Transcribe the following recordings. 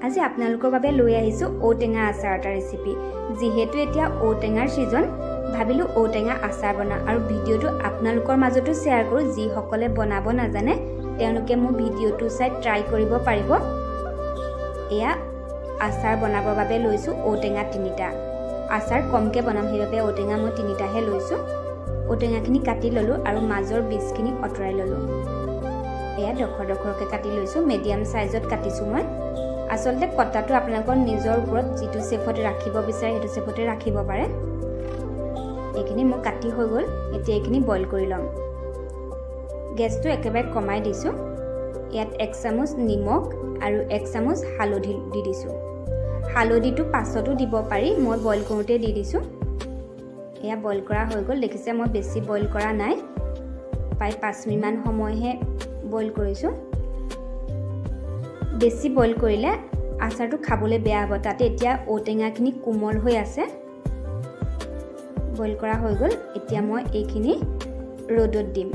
আজি আপোনালোকৰ বাবে লৈ আহিছো ঔটেঙা আচাৰ এটা ৰেচিপি যেহেতু এতিয়া ঔটেঙাৰ সিজন ভাবিলো ঔটেঙা আচাৰ বনা আৰু ভিডিওটো আপোনালোকৰ মাজতো শেয়াৰ কৰো যি সকলে বনাব নাজানে তেওঁলোকে মোৰ ভিডিওটো চাই ট্ৰাই কৰিব পাৰিব এয়া আচাৰ বনাবৰ বাবে লৈছো ঔটেঙা তিনিটা আচাৰ কমকে বনাম হেবাবে ঔটেঙা মই তিনিটাহে লৈছো ঔটেঙাখিনি কাটি ললো আৰু মাজৰ বীজখিনি অতৰাই ললো এয়া ডখৰকে কাটি লৈছো মিডিয়াম সাইজত কাটিছো মই আসলতে কটাটো আপোনালোকৰ নিজৰ ওপৰত যেটো শেপত ৰাখিব বিচাৰে হেতু শেপতে ৰাখিব পাৰে এখিনি মই কাটি হৈ গল এতিয়া এখিনি বইল কৰি লম গেছটো একেবাৰে কমাই দিছো ইয়াত 1 চামুচ নিমখ আৰু 1 চামুচ হালধি দি দিছো হালধিটো পাছতো দিব পাৰি মই বইল কৰোতে দি দিছো এয়া বইল কৰা হৈ গল দেখিছে মই বেছি বইল কৰা নাই প্ৰায় 5 মিনিট মান সময়হে বইল কৰিছো বেছি বইল কৰিলে আচাৰটো খাবলৈ বেয়া হ'ব তাতে এতিয়া ঔটেঙাখিনি কোমল হৈ আছে বইল কৰা হৈ গল এতিয়া মই এইখিনি ৰ'দত দিম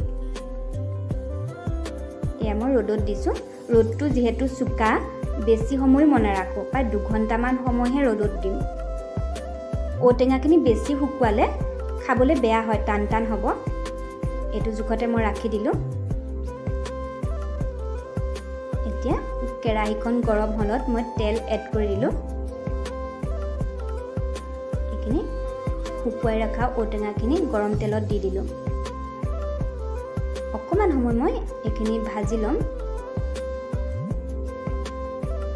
এয়া মই ৰ'দত দিছো ৰ'দটো যেহেতু সুকা বেছি সময় মনে ৰাখো প্ৰায় 2 ঘণ্টা মান সময়হে ৰ'দত দিম ঔটেঙাখিনি বেছি শুকুৱালে খাবলৈ বেয়া হয় টান হ'ব এটো জুখতে মই ৰাখি দিলো এতিয়া কেৰাহীখন গৰম হলত মই তেল এড কৰি দিলো এখিনি শুকুৱাই ৰখা ঔটেঙাখিনি গৰম তেলত দি দিলো অকমান সময় মই এখিনি ভাজি লম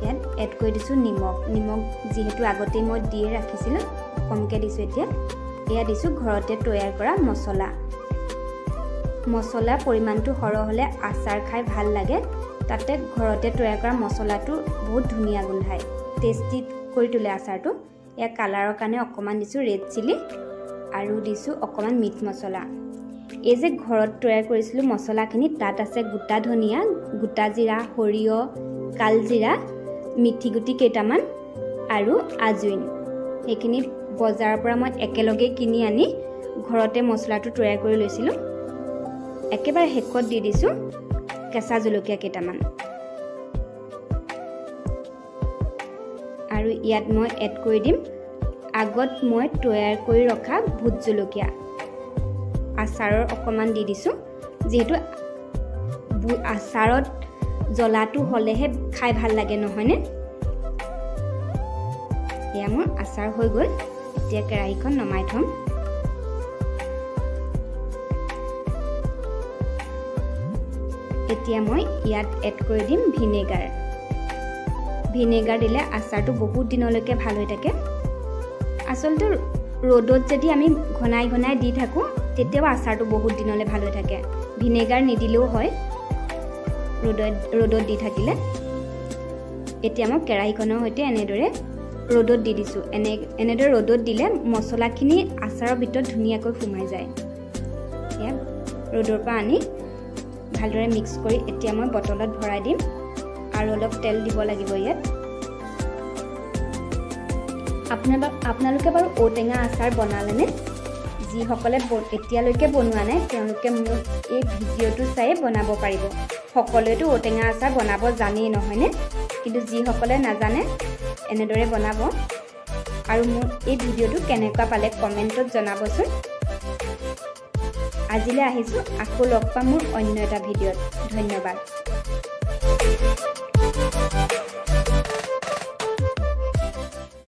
ইয়াত এড কৰি দিছো নিমখ যেহেতু আগতে মই দিয়ে ৰাখিছিল কমকে দিছো এতিয়া এয়া দিছো ঘৰতে তৈয়াৰ কৰা মছলা পৰিমাণটো হৰ হলে আচাৰ খাই ভাল লাগে তাতে ঘৰতে তৈয়াৰ কৰা মছলাটো বহুত ধুনিয়া গোন্ধায় টেস্টি কৰি তোলে আচাৰটো এয়া কালাৰৰ কাৰণে অকমান দিছো ৰেড চিলি আৰু দিছো অকমান মিট মছলা এই যে ঘৰত তৈয়াৰ কৰিছিলো মছলাখিনি তাত আছে গোটা ধনিয়া গোটা জিৰা হৰিয় কালজিৰা মিঠি গুটি কেইটামান আৰু আজুইন এইখিনি বজাৰৰ পৰা মই একেলগে কিনি আনি ঘৰতে মছলাটো তৈয়াৰ কৰি লৈছিলো একেবাৰে হেকত দি দিছো কেঁচা জলকীয়া কেইটামান আৰু ইয়াত মই এড কৰি দিম আগত মই তৈয়াৰ কৰি ৰখা ভুট জলকীয়া আচাৰৰ অকমান দি দিছো যেহেতু আচাৰত জ্বলাটো হলেহে খাই ভাল লাগে নহয়নে এয়া মোৰ আচাৰ হৈ গল এতিয়া কেৰাহীখন নমাই থম এতিয়া মই ইয়াত এড কৰি দিম ভিনেগাৰ দিলে আচাৰটো বহুত দিনলৈকে ভাল হৈ থাকে আসলতে ৰ'দত যদি আমি ঘনাই দি থাকো তেতিয়াও আচাৰটো বহুত দিনলৈ ভাল হৈ থাকে ভিনেগাৰ নিদিলেও হয় ৰ'দত দি থাকিলে এতিয়া মই কেৰাহীখনৰ সৈতে এনেদৰে ৰ'দত দি দিছো এনেদৰে ৰ'দত দিলে মছলাখিনি আচাৰৰ ভিতৰত ধুনীয়াকৈ সোমাই যায় এয়া ৰ'দৰ পৰা আনি ভালদৰে মিক্স কৰি এতিয়া মই বটলত ভৰাই দিম আৰু অলপ তেল দিব লাগিব ইয়াত আপোনালোকে বাৰু ঔটেঙা আচাৰ বনালেনে যি সকলে এতিয়ালৈকে বনোৱা নাই তেওঁলোকে মোৰ এই ভিডিওটো চাই বনাব পাৰিব সকলোৱেতো ঔটেঙা আচাৰ বনাব জানেই নহয়নে কিন্তু যি সকলে নাজানে এনেদৰে বনাব আৰু মোৰ এই ভিডিওটো কেনেকুৱা পালে কমেন্টত জনাবচোন আজিলৈ আহিছো আকৌ লগ পাম মোৰ অন্য এটা ভিডিওত ধন্যবাদ